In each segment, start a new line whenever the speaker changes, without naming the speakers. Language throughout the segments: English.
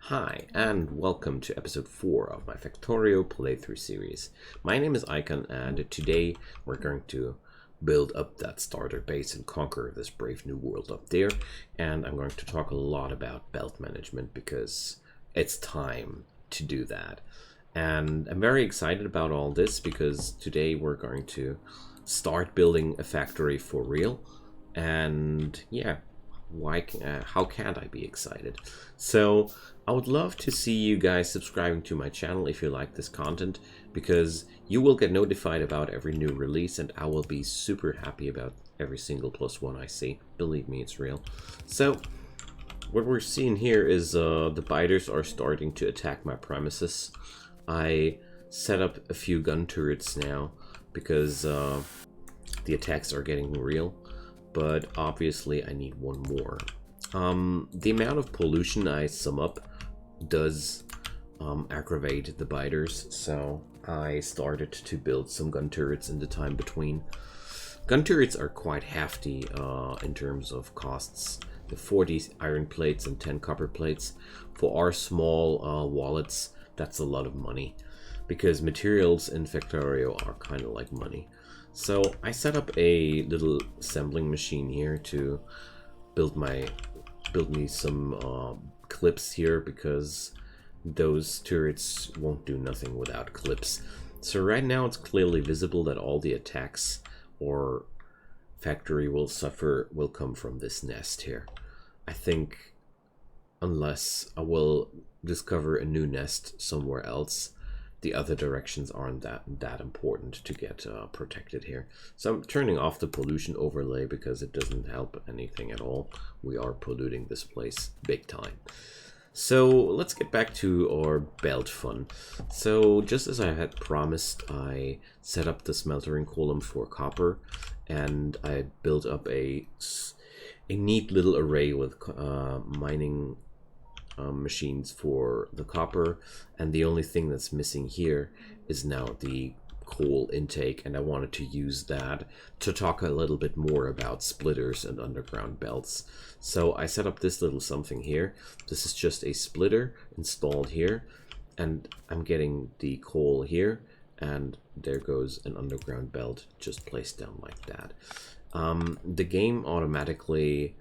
Hi, and welcome to episode 4 of my Factorio playthrough series. My name is Icon, and today we're going to build up that starter base and conquer this brave new world up there. And I'm going to talk a lot about belt management because it's time to do that. And I'm very excited about all this because today we're going to start building a factory for real. And yeah, how can't I be excited? So I would love to see you guys subscribing to my channel if you like this content, because you will get notified about every new release and I will be super happy about every single +1 I see. Believe me, it's real. So what we're seeing here is the biters are starting to attack my premises. I set up a few gun turrets now because the attacks are getting real, but obviously I need one more. The amount of pollution I sum up does aggravate the biters, so I started to build some gun turrets in the time between. Gun turrets are quite hefty in terms of costs. The 40 iron plates and 10 copper plates. For our small wallets, that's a lot of money, because materials in Factorio are kind of like money. So I set up a little assembling machine here to build me some clips here, because those turrets won't do nothing without clips. So right now it's clearly visible that all the attacks or factory will come from this nest here. I think, unless I will discover a new nest somewhere else, the other directions aren't that important to get protected here. So I'm turning off the pollution overlay because it doesn't help anything at all. We are polluting this place big time. So let's get back to our belt fun. So just as I had promised, I set up the smeltering column for copper, and I built up a neat little array with mining machines for the copper, and the only thing that's missing here is now the coal intake, and I wanted to use that to talk a little bit more about splitters and underground belts. So I set up this little something here. This is just a splitter installed here, and I'm getting the coal here, and there goes an underground belt just placed down like that. The game automatically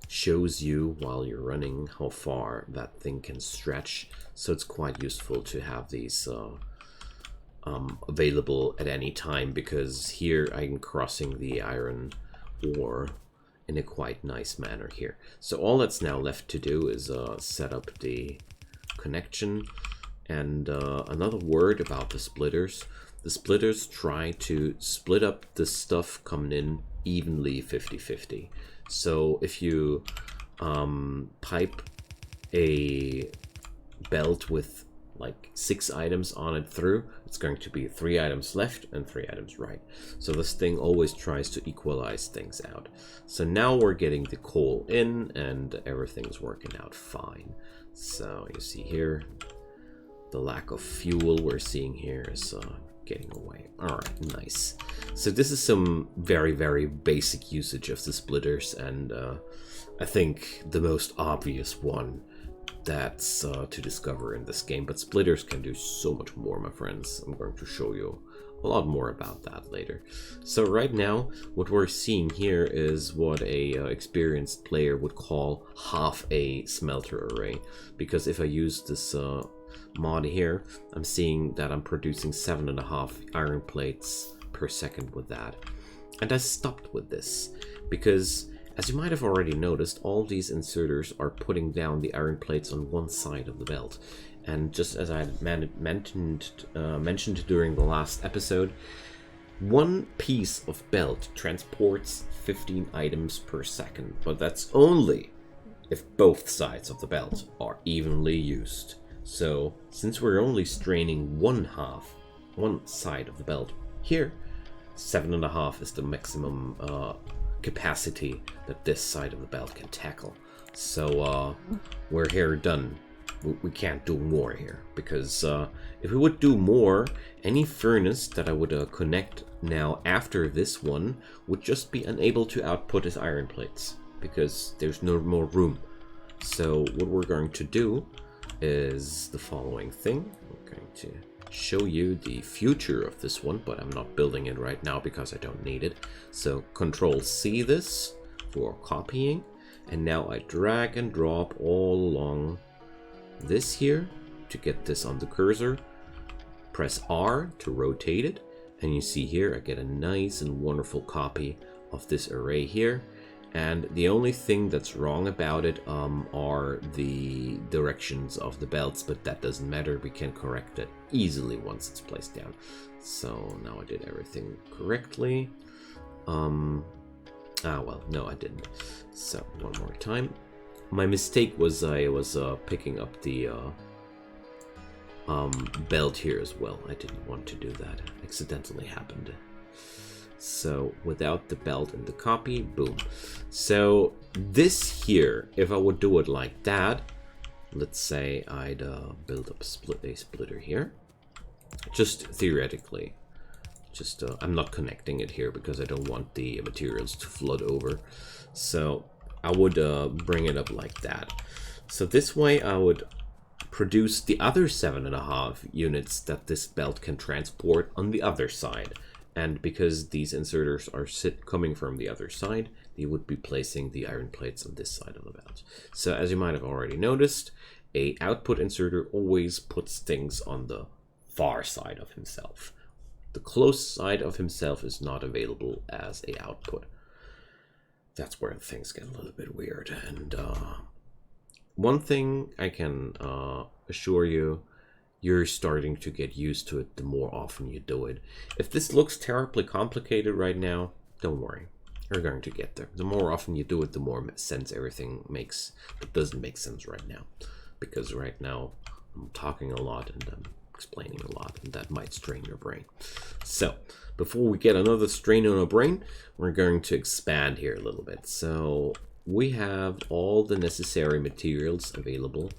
shows you while you're running how far that thing can stretch, so it's quite useful to have these available at any time, because here I'm crossing the iron ore in a quite nice manner here. So all that's now left to do is set up the connection. And another word about the splitters. The splitters try to split up the stuff coming in evenly 50-50. So if you pipe a belt with like 6 items on it through, it's going to be 3 items left and 3 items right. So this thing always tries to equalize things out. So now we're getting the coal in and everything's working out fine. So you see here, the lack of fuel we're seeing here is getting away. Alright, nice. So this is some very basic usage of the splitters, and I think the most obvious one that's to discover in this game. But splitters can do so much more, my friends. I'm going to show you a lot more about that later. So right now what we're seeing here is what a experienced player would call half a smelter array, because if I use this mod here, I'm seeing that I'm producing 7.5 iron plates per second with that. And I stopped with this because, as you might have already noticed, all these inserters are putting down the iron plates on one side of the belt. And just as I mentioned during the last episode, one piece of belt transports 15 items per second, but that's only if both sides of the belt are evenly used. So since we're only straining one side of the belt here, 7.5 is the maximum capacity that this side of the belt can tackle. So we're here done. We can't do more here, because if we would do more, any furnace that I would connect now after this one would just be unable to output its iron plates, because there's no more room. So what we're going to do is the following thing. I'm going to show you the future of this one, but I'm not building it right now because I don't need it. So Control C this for copying, and now I drag and drop all along this here to get this on the cursor. Press R to rotate it, and you see here I get a nice and wonderful copy of this array here. And the only thing that's wrong about it are the directions of the belts, but that doesn't matter. We can correct it easily once it's placed down. So now I did everything correctly. Well, no, I didn't. So one more time. My mistake was I was picking up the belt here as well. I didn't want to do that. Accidentally happened. So without the belt and the copy, boom. So this here, if I would do it like that, let's say I'd build up a splitter here. Just theoretically. Just I'm not connecting it here because I don't want the materials to flood over. So I would bring it up like that. So this way I would produce the other 7.5 units that this belt can transport on the other side. And because these inserters are coming from the other side, they would be placing the iron plates on this side of the belt. So as you might have already noticed, a output inserter always puts things on the far side of himself. The close side of himself is not available as a output. That's where things get a little bit weird. And one thing I can assure you, you're starting to get used to it the more often you do it. If this looks terribly complicated right now, don't worry. You're going to get there. The more often you do it, the more sense everything makes. But doesn't make sense right now. Because right now, I'm talking a lot and I'm explaining a lot, and that might strain your brain. So, before we get another strain on our brain, we're going to expand here a little bit. So, we have all the necessary materials available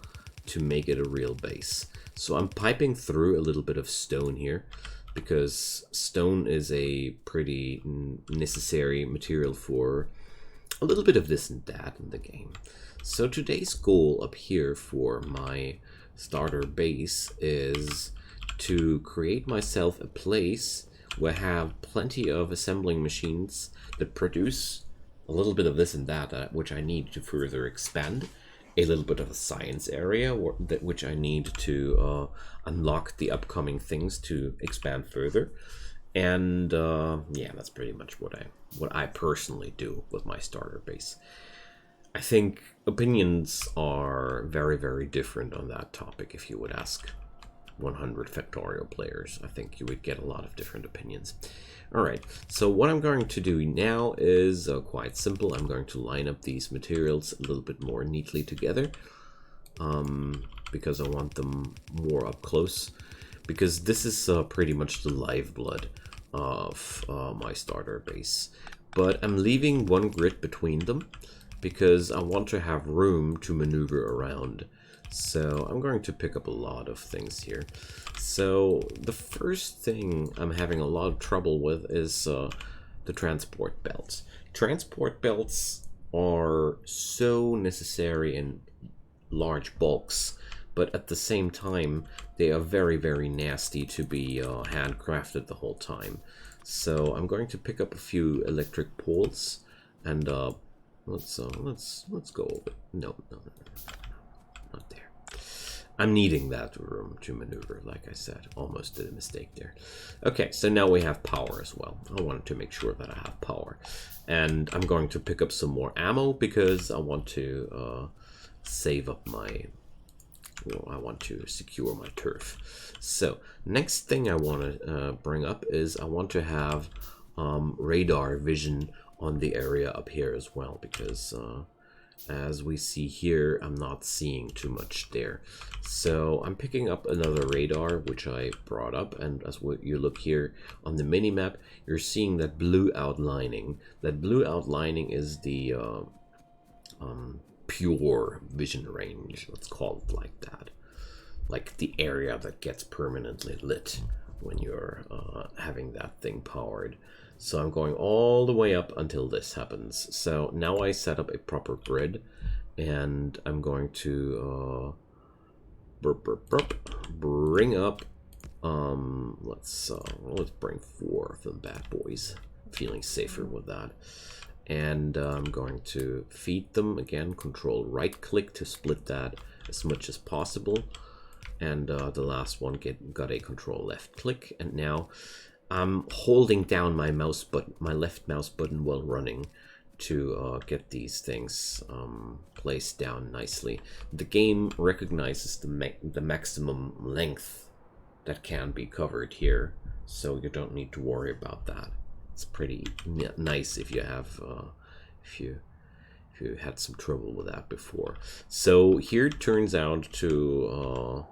to make it a real base. So I'm piping through a little bit of stone here because stone is a pretty necessary material for a little bit of this and that in the game. So today's goal up here for my starter base is to create myself a place where I have plenty of assembling machines that produce a little bit of this and that, which I need to further expand. A little bit of a science area which I need to unlock the upcoming things to expand further. And yeah, that's pretty much what I personally do with my starter base. I think opinions are very, very different on that topic. If you would ask 100 Factorio players, I think you would get a lot of different opinions. Alright, so what I'm going to do now is quite simple. I'm going to line up these materials a little bit more neatly together because I want them more up close, because this is pretty much the lifeblood of my starter base. But I'm leaving one grid between them because I want to have room to maneuver around. So I'm going to pick up a lot of things here. So the first thing I'm having a lot of trouble with is the transport belts. Transport belts are so necessary in large bulks, but at the same time they are very, very nasty to be handcrafted the whole time. So I'm going to pick up a few electric poles and let's go over. No, not there. I'm needing that room to maneuver, like I said. Almost did a mistake there. Okay, so now we have power as well. I wanted to make sure that I have power. And I'm going to pick up some more ammo because I want to save up my... Well, I want to secure my turf. So, next thing I want to bring up is I want to have radar vision on the area up here as well, because as we see here, I'm not seeing too much there. So I'm picking up another radar, which I brought up, and as you look here on the minimap, you're seeing that blue outlining. That blue outlining is the pure vision range, let's call it like that. Like the area that gets permanently lit when you're having that thing powered. So I'm going all the way up until this happens. So now I set up a proper grid, and I'm going to bring up. Let's bring 4 of them bad boys. Feeling safer with that. And I'm going to feed them again. Control right click to split that as much as possible. And the last one got a control left click. And now I'm holding down my left mouse button while running to get these things placed down nicely. The game recognizes the maximum length that can be covered here, so you don't need to worry about that. It's pretty nice if you have if you had some trouble with that before. So here it turns out to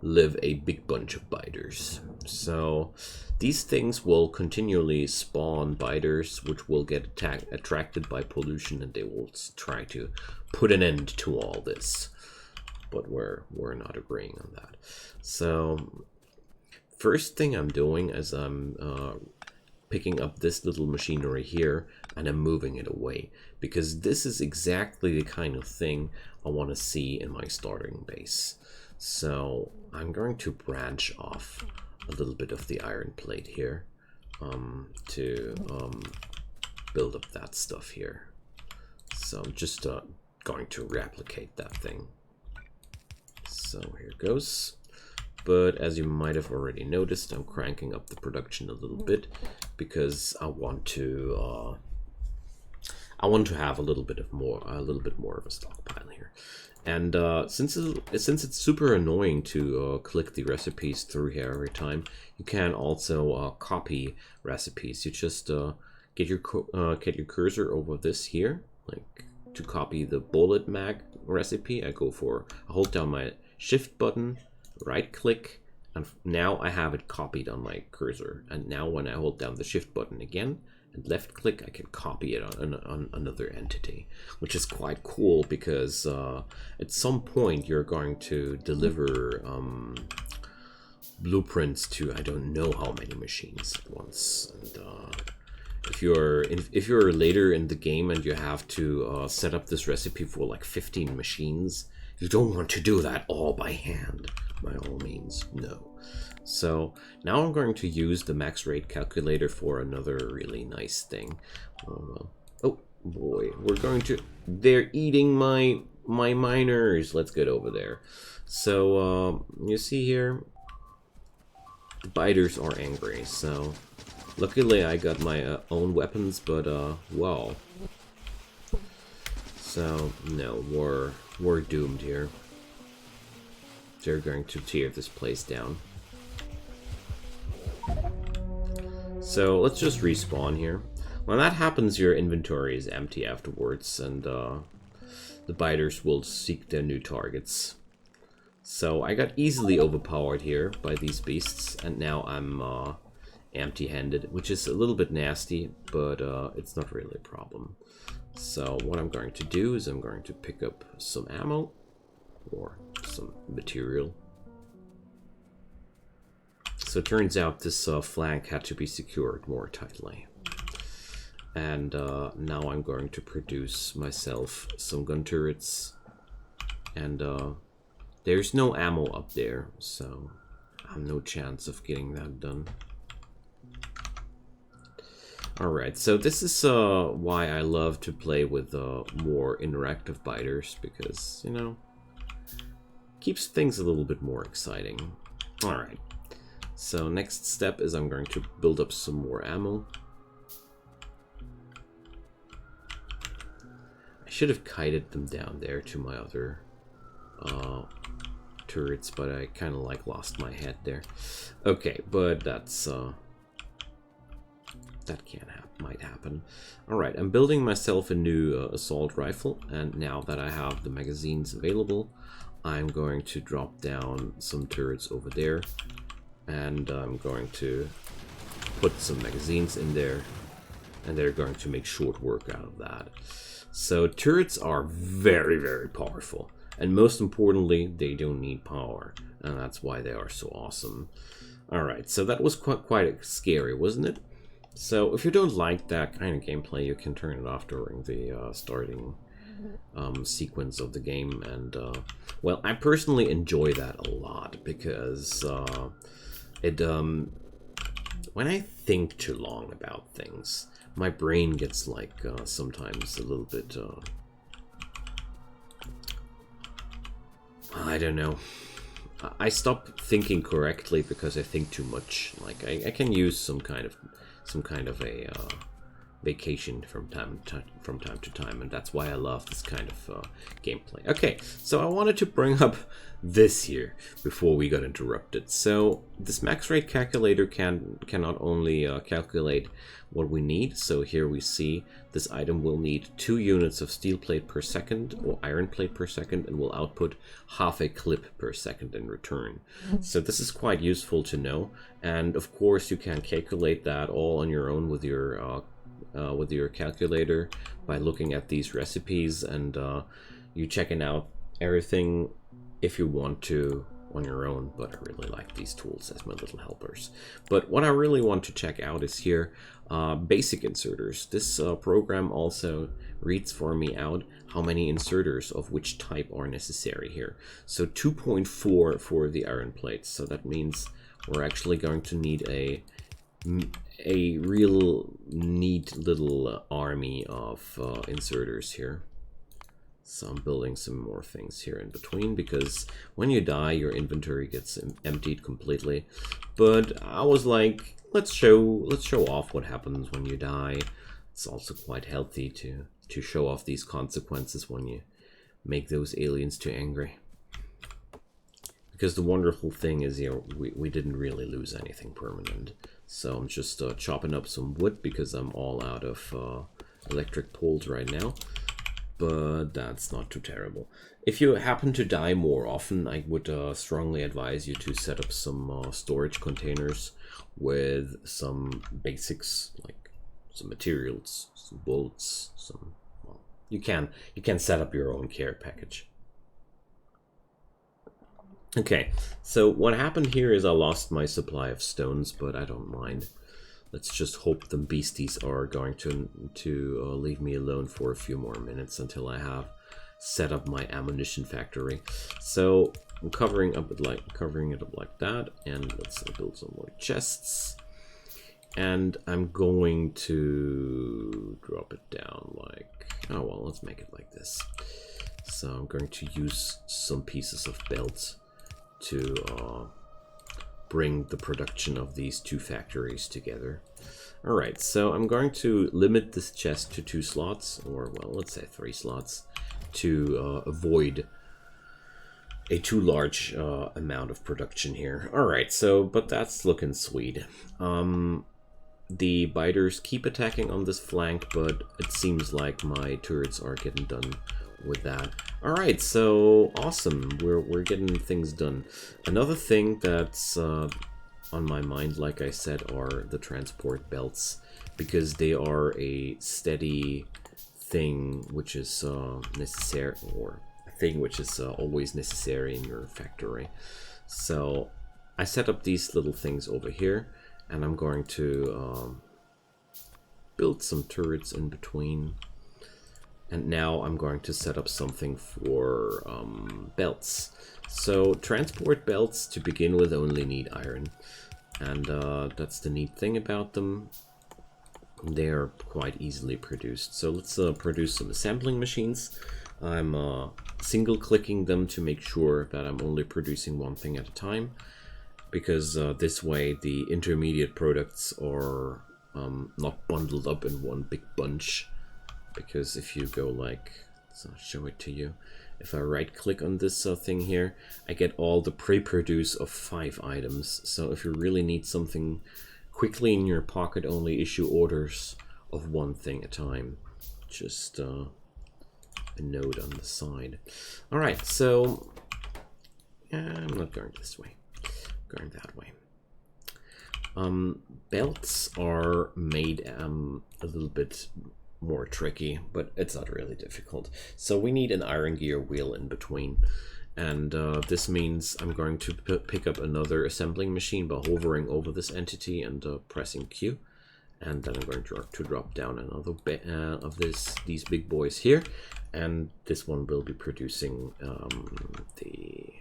live a big bunch of biters. So these things will continually spawn biters, which will get attracted by pollution, and they will try to put an end to all this. But we're not agreeing on that. So first thing I'm doing is I'm picking up this little machinery here and I'm moving it away, because this is exactly the kind of thing I want to see in my starting base. So I'm going to branch off a little bit of the iron plate here to build up that stuff here. So I'm just going to replicate that thing. So here goes. But as you might have already noticed, I'm cranking up the production a little bit because I want to have a little bit more of a stockpile here. And since it's super annoying to click the recipes through here every time, you can also copy recipes. You just get your cursor over this here, like to copy the Bottleneck recipe. I hold down my shift button, right click, and now I have it copied on my cursor. And now when I hold down the shift button again and left click, I can copy it on another entity, which is quite cool because at some point you're going to deliver blueprints to I don't know how many machines at once. And if you're later in the game and you have to set up this recipe for like 15 machines, you don't want to do that all by hand, by all means, no. So now I'm going to use the MaxRateCalculator for another really nice thing. Oh boy, they're eating my miners. Let's get over there. So you see here, the biters are angry. So luckily I got my own weapons, but well. So no, we're doomed here. They're going to tear this place down. So let's just respawn here. When that happens, your inventory is empty afterwards, and the biters will seek their new targets. So I got easily overpowered here by these beasts, and now I'm empty-handed, which is a little bit nasty, but it's not really a problem. So what I'm going to do is I'm going to pick up some ammo or some material. So it turns out this flank had to be secured more tightly. And now I'm going to produce myself some gun turrets. And there's no ammo up there, so I have no chance of getting that done. Alright, so this is why I love to play with more interactive biters, because, you know, keeps things a little bit more exciting. Alright, so next step is I'm going to build up some more ammo. I should have kited them down there to my other turrets, but I kind of like lost my head there. Okay, but that's that might happen. Alright, I'm building myself a new assault rifle, and now that I have the magazines available, I'm going to drop down some turrets over there, and I'm going to put some magazines in there, and they're going to make short work out of that. So turrets are very, very powerful, and most importantly, they don't need power, and that's why they are so awesome. Alright, so that was quite scary, wasn't it? So if you don't like that kind of gameplay, you can turn it off during the starting sequence of the game. And well, I personally enjoy that a lot because it when I think too long about things, my brain gets like sometimes a little bit I don't know. I stop thinking correctly because I think too much. Like I can use some kind of a vacation from time to time, and that's why I love this kind of gameplay. Okay, so I wanted to bring up this here before we got interrupted. So this MaxRateCalculator can not only calculate what we need. So here we see this item will need 2 units of steel plate per second or iron plate per second, and will output half a clip per second in return. So this is quite useful to know, and of course you can calculate that all on your own with your calculator by looking at these recipes, and you checking out everything if you want to on your own. But I really like these tools as my little helpers. But what I really want to check out is here basic inserters. This program also reads for me out how many inserters of which type are necessary here. So 2.4 for the iron plates, so that means we're actually going to need a real neat little army of inserters here. So I'm building some more things here in between, because when you die your inventory gets emptied completely. But I was like, let's show off what happens when you die. It's also quite healthy to show off these consequences when you make those aliens too angry. Because the wonderful thing is, you know, we didn't really lose anything permanent. So I'm just chopping up some wood because I'm all out of electric poles right now. But that's not too terrible. If you happen to die more often, I would strongly advise you to set up some storage containers with some basics, like some materials, some bullets, some... Well, you can set up your own care package. Okay, so what happened here is I lost my supply of stones, but I don't mind. Let's just hope the beasties are going to leave me alone for a few more minutes until I have set up my ammunition factory. So I'm covering it up like that, and let's build some more chests. And I'm going to drop it down like, oh well, let's make it like this. So I'm going to use some pieces of belt to bring the production of these two factories together. Alright, so I'm going to limit this chest to 2 slots, or well, let's say 3 slots, to avoid a too large amount of production here. Alright, so, but that's looking sweet. The biters keep attacking on this flank, but it seems like my turrets are getting done with that. Alright, so awesome, we're getting things done. Another thing that's on my mind, like I said, are the transport belts, because they are a steady thing which is necessary, or a thing which is always necessary in your factory. So I set up these little things over here, and I'm going to build some turrets in between. And now I'm going to set up something for belts. So transport belts to begin with only need iron. And that's the neat thing about them. They are quite easily produced. So let's produce some assembling machines. I'm single clicking them to make sure that I'm only producing one thing at a time. Because this way the intermediate products are not bundled up in one big bunch. Because if you go like, so I'll show it to you. If I right click on this thing here, I get all the pre-produce of 5 items. So if you really need something quickly in your pocket, only issue orders of 1 thing at a time. Just a note on the side. Alright, so I'm not going this way, I'm going that way. Belts are made a little bit more tricky, but it's not really difficult. So we need an iron gear wheel in between, and this means I'm going to pick up another assembling machine by hovering over this entity and pressing Q, and then I'm going to drop down another bit of these big boys here, and this one will be producing the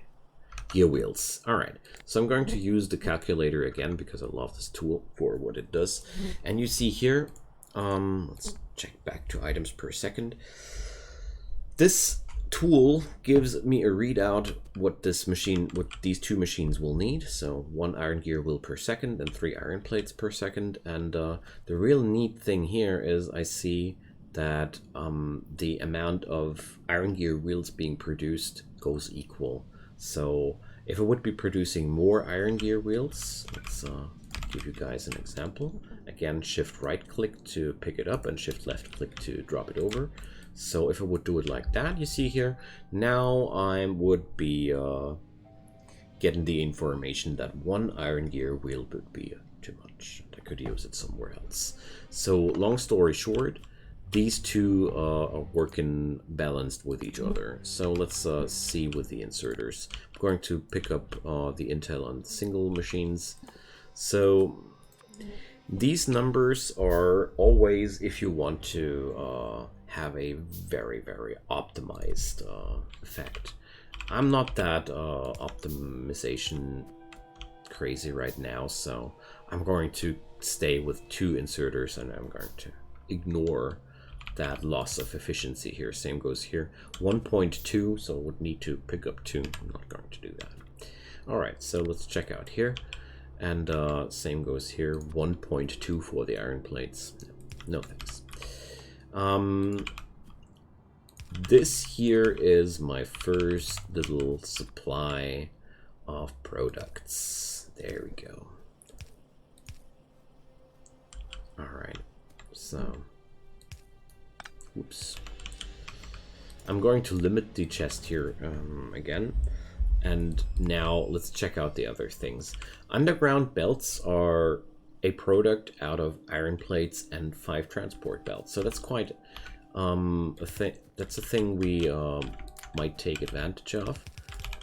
gear wheels. All right, so I'm going to use the calculator again because I love this tool for what it does. And you see here, let's check back to items per second. This tool gives me a readout what these two machines will need. So 1 iron gear wheel per second and 3 iron plates per second. And the real neat thing here is I see that the amount of iron gear wheels being produced goes equal. So if I would be producing more iron gear wheels, let's give you guys an example. Again, shift right click to pick it up and shift left click to drop it over. So if I would do it like that, you see here, now I would be getting the information that 1 iron gear wheel would be too much. I could use it somewhere else. So long story short, these two are working balanced with each other. So let's see with the inserters. I'm going to pick up the Intel on single machines. So these numbers are always if you want to have a very, very optimized effect. I'm not that optimization crazy right now, so I'm going to stay with 2 inserters and I'm going to ignore that loss of efficiency here. Same goes here. 1.2, so I would need to pick up 2. I'm not going to do that. All right, so let's check out here. And same goes here. 1.2 for the iron plates. No thanks. This here is my first little supply of products. There we go. All right, so oops. I'm going to limit the chest here again. And now let's check out the other things. Underground belts are a product out of iron plates and 5 transport belts. So that's quite a thing. That's a thing we might take advantage of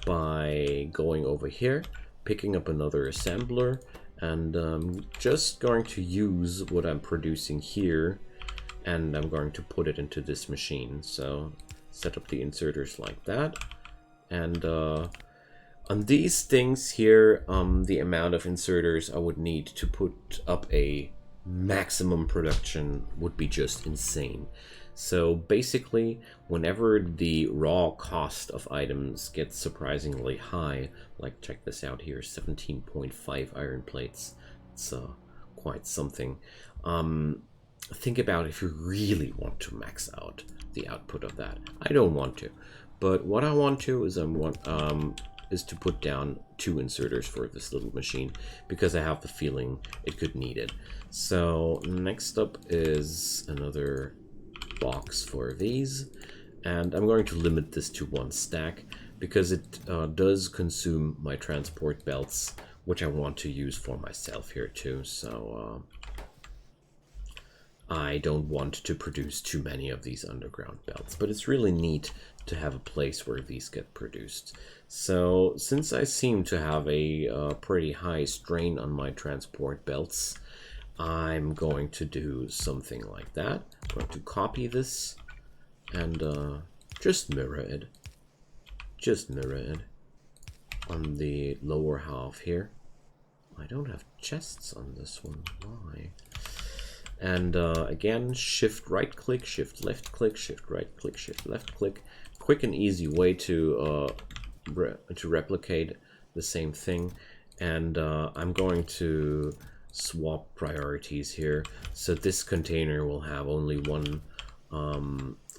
by going over here, picking up another assembler, and just going to use what I'm producing here, and I'm going to put it into this machine. So set up the inserters like that, and on these things here, the amount of inserters I would need to put up a maximum production would be just insane. So basically, whenever the raw cost of items gets surprisingly high, like check this out here, 17.5 iron plates, it's quite something. Think about if you really want to max out the output of that. I don't want to, but what I want to is to put down 2 inserters for this little machine because I have the feeling it could need it. So next up is another box for these, and I'm going to limit this to 1 stack because it does consume my transport belts, which I want to use for myself here too. So I don't want to produce too many of these underground belts, but it's really neat to have a place where these get produced. So since I seem to have a pretty high strain on my transport belts, I'm going to do something like that. I'm going to copy this and just mirror it. Just mirror it on the lower half here. I don't have chests on this one. Why? And again, shift right click, shift left click, shift right click, shift left click. Quick and easy way to replicate the same thing. And I'm going to swap priorities here. So this container will have only 1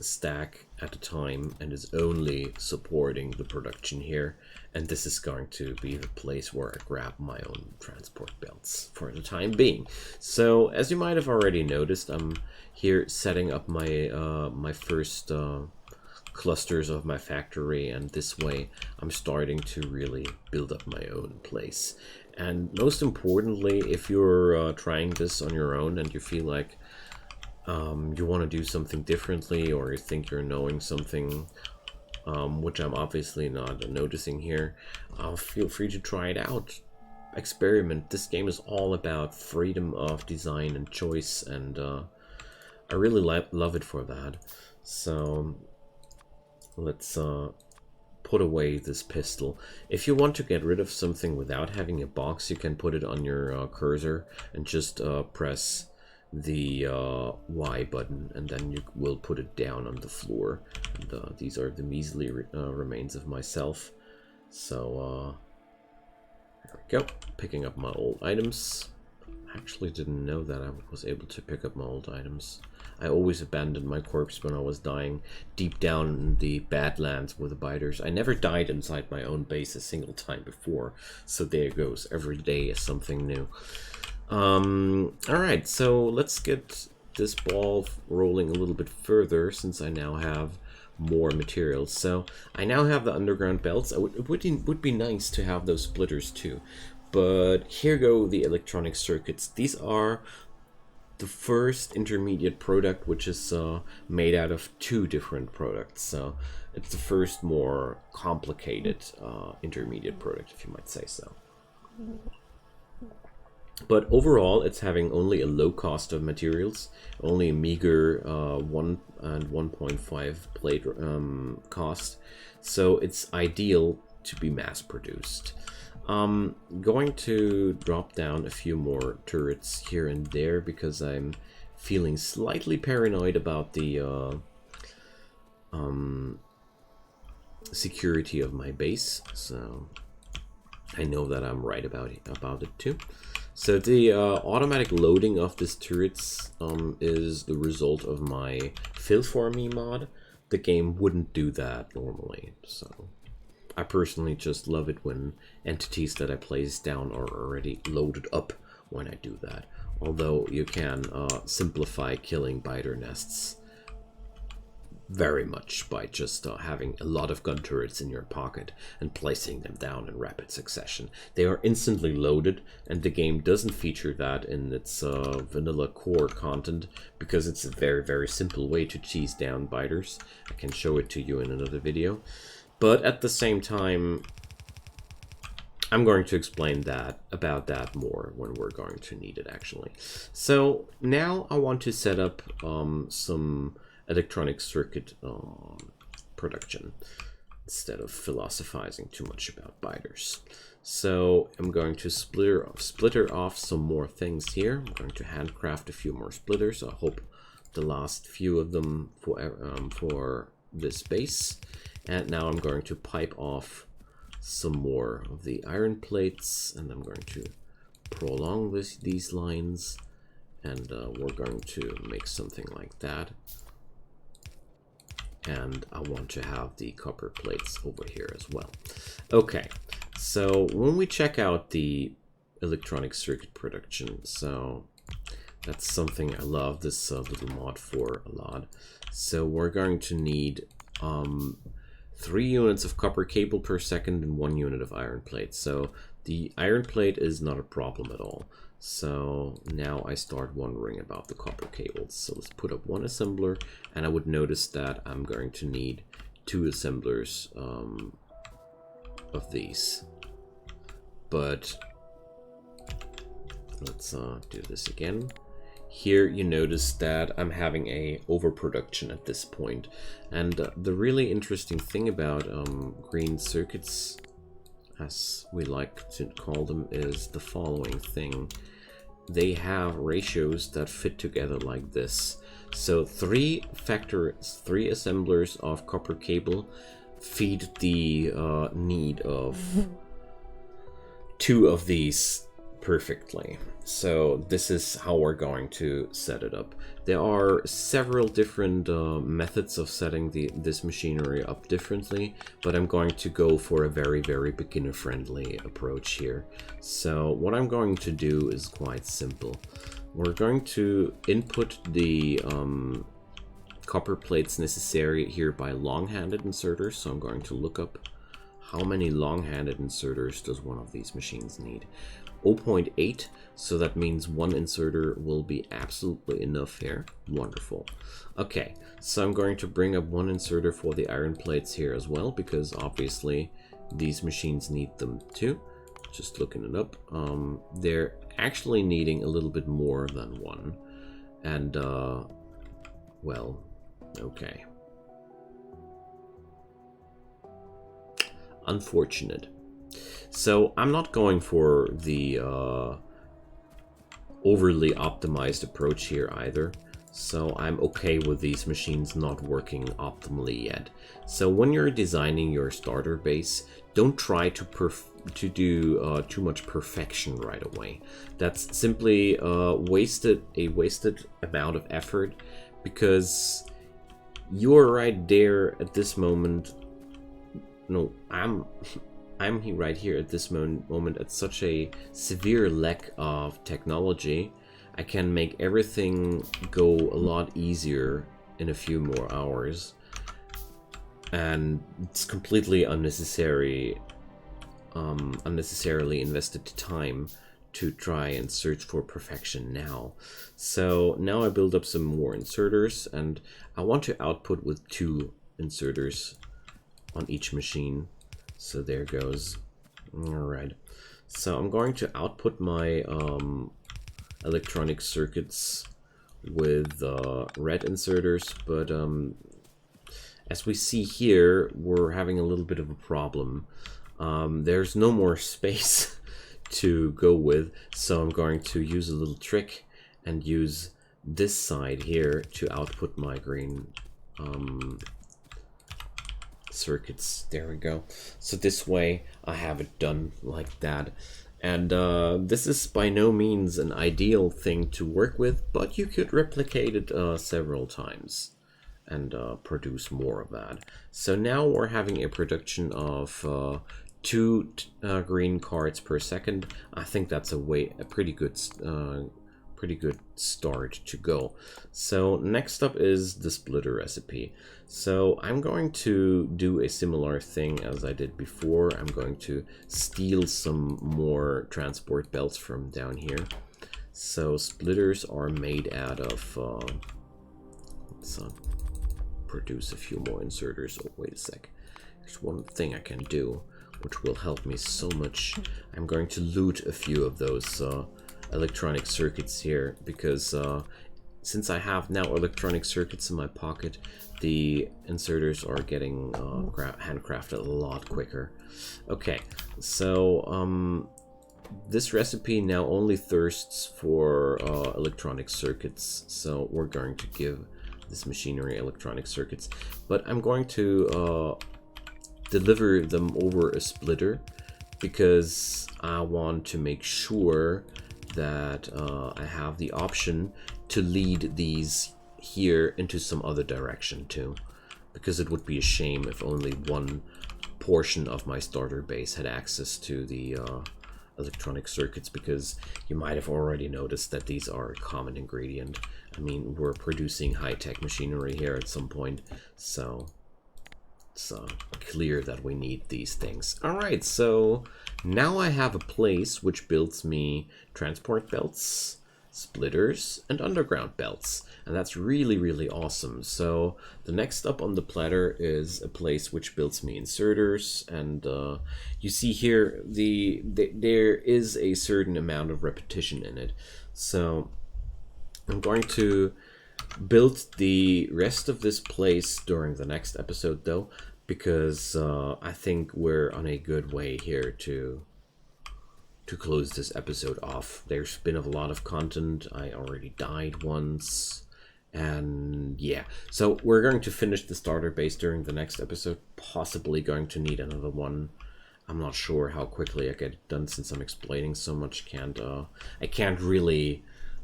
stack at a time and is only supporting the production here. And this is going to be the place where I grab my own transport belts for the time being. So as you might have already noticed, I'm here setting up my my first clusters of my factory, and this way I'm starting to really build up my own place. And most importantly, if you're trying this on your own and you feel like you want to do something differently, or you think you're knowing something which I'm obviously not noticing here, feel free to try it out. experiment. This game is all about freedom of design and choice, and I really love it for that. So let's put away this pistol. If you want to get rid of something without having a box, you can put it on your cursor and just press the Y button, and then you will put it down on the floor. And these are the measly remains of myself. So there we go, picking up my old items. I actually didn't know that I was able to pick up my old items. I always abandoned my corpse when I was dying deep down in the Badlands with the biters. I never died inside my own base a single time before, so there it goes. Every day is something new. Alright, so let's get this ball rolling a little bit further, since I now have more materials. So I now have the underground belts. It would be nice to have those splitters too. But here go the electronic circuits. These are the first intermediate product, which is made out of two different products. So it's the first more complicated intermediate product, if you might say so. But overall, it's having only a low cost of materials, only a meager 1 and 1.5 plate cost. So it's ideal to be mass produced. Going to drop down a few more turrets here and there because I'm feeling slightly paranoid about the security of my base. So I know that I'm right about it too. So the automatic loading of these turrets is the result of my Fill For Me mod. The game wouldn't do that normally, so I personally just love it when entities that I place down are already loaded up when I do that. Although you can simplify killing biter nests very much by just having a lot of gun turrets in your pocket and placing them down in rapid succession. They are instantly loaded, and the game doesn't feature that in its vanilla core content because it's a very, very simple way to cheese down biters. I can show it to you in another video. But at the same time, I'm going to explain about that more when we're going to need it, actually. So now I want to set up some electronic circuit production instead of philosophizing too much about biters. So I'm going to splitter off some more things here. I'm going to handcraft a few more splitters. I hope the last few of them for this base. And now I'm going to pipe off some more of the iron plates, and I'm going to prolong these lines, and we're going to make something like that. And I want to have the copper plates over here as well. Okay, so when we check out the electronic circuit production, so that's something I love this little mod for a lot. So we're going to need 3 units of copper cable per second and 1 unit of iron plate. So the iron plate is not a problem at all. So now I start wondering about the copper cables. So let's put up 1 assembler, and I would notice that I'm going to need 2 assemblers of these. But let's do this again. Here you notice that I'm having a overproduction at this point. And the really interesting thing about green circuits, as we like to call them, is the following thing. They have ratios that fit together like this. So 3 assemblers of copper cable feed the need of 2 of these perfectly. So this is how we're going to set it up. There are several different methods of setting this machinery up differently, but I'm going to go for a very, very beginner-friendly approach here. So what I'm going to do is quite simple. We're going to input the copper plates necessary here by long-handed inserters. So I'm going to look up how many long-handed inserters does one of these machines need. 0.8, so that means 1 inserter will be absolutely enough here. Wonderful. Okay, so I'm going to bring up 1 inserter for the iron plates here as well, because obviously these machines need them too. just looking it up. They're actually needing a little bit more than one. And, well, okay. Unfortunate. So I'm not going for the overly optimized approach here either. So I'm okay with these machines not working optimally yet. So when you're designing your starter base, don't try to do too much perfection right away. That's simply a wasted amount of effort, because you're right there at this moment. No, I'm right here at this moment at such a severe lack of technology. I can make everything go a lot easier in a few more hours, and it's completely unnecessarily invested time to try and search for perfection now. So now I build up some more inserters, and I want to output with 2 inserters on each machine. So there goes. Alright, so I'm going to output my electronic circuits with red inserters, but as we see here, we're having a little bit of a problem. There's no more space to go with, so I'm going to use a little trick and use this side here to output my green circuits. There we go. So this way I have it done like that. And this is by no means an ideal thing to work with, but you could replicate it several times and produce more of that. So now we're having a production of 2 green cards per second. I think that's a pretty good start to go. So next up is the splitter recipe. So I'm going to do a similar thing as I did before. I'm going to steal some more transport belts from down here. So splitters are made out of let's produce a few more inserters. Oh, wait a sec. There's one thing I can do which will help me so much. I'm going to loot a few of those electronic circuits here, because since I have now electronic circuits in my pocket, the inserters are getting handcrafted a lot quicker. Okay, so this recipe now only thirsts for electronic circuits, so we're going to give this machinery electronic circuits, but I'm going to deliver them over a splitter, because I want to make sure that I have the option to lead these here into some other direction too, because it would be a shame if only one portion of my starter base had access to the electronic circuits, because you might have already noticed that these are a common ingredient. I mean, we're producing high-tech machinery here at some point, so it's clear that we need these things. Alright, so now I have a place which builds me transport belts, splitters, and underground belts, and that's really, really awesome. So the next up on the platter is a place which builds me inserters, and you see here there is a certain amount of repetition in it. So I'm going to build the rest of this place during the next episode though, because I think we're on a good way here to close this episode off. There's been a lot of content. I already died once, and yeah, so we're going to finish the starter base during the next episode, possibly going to need another one. I'm not sure how quickly I get it done, since I'm explaining so much. I can't really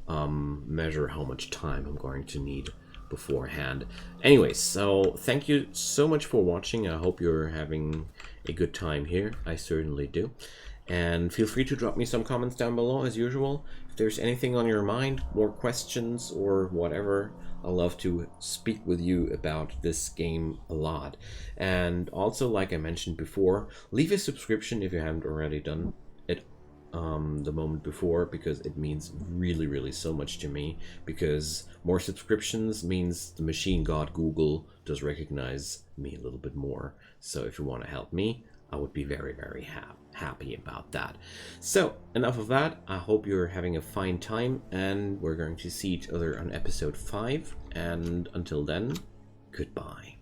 measure how much time I'm going to need beforehand. Anyways, so thank you so much for watching. I hope you're having a good time here. I certainly do. And feel free to drop me some comments down below as usual. If there's anything on your mind, more questions or whatever, I'd love to speak with you about this game a lot. And also, like I mentioned before, leave a subscription if you haven't already done it the moment before, because it means really, really so much to me, because more subscriptions means the machine god Google does recognize me a little bit more. So if you want to help me, I would be very, very happy about that. So enough of that. I hope you're having a fine time, and we're going to see each other on episode 5. And until then, goodbye.